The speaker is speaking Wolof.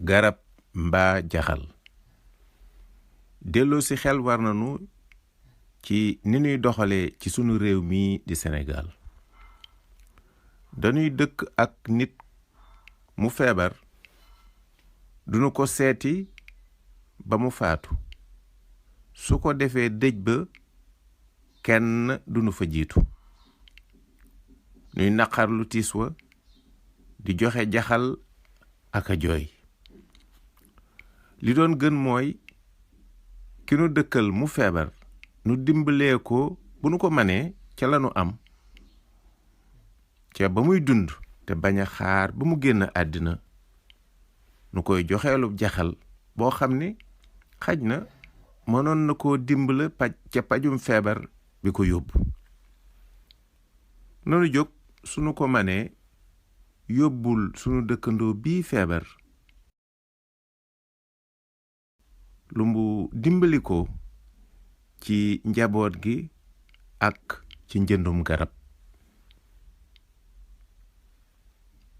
garab mbaa jaxal. delloo si xel war nanu ci ni ñuy doxalee ci sunu réew mii di Sénégal. dañuy dëkk ak nit mu feebar duñu ko seeti ba mu faatu su ko defee dëj ba kenn duñu fa jiitu ñuy naqar lu tiis wa di joxe jaxal ak a jooy. li doon gën mooy ki nu dëkkal mu feebar nu dimbalee ko bu nu ko manee ca lanu am ca ba muy dund te bañ a xaar ba mu génn àddina nu koy joxeelub jaxal boo xam ni xaj na mënoon na koo dimbale ca pajum feebar bi ko yóbbu. nanu jóg sunu ko manee yóbbul sunu dëkkandoo bii feebar lu mu dimbali ko ci njaboot gi ak ci njëndum garab.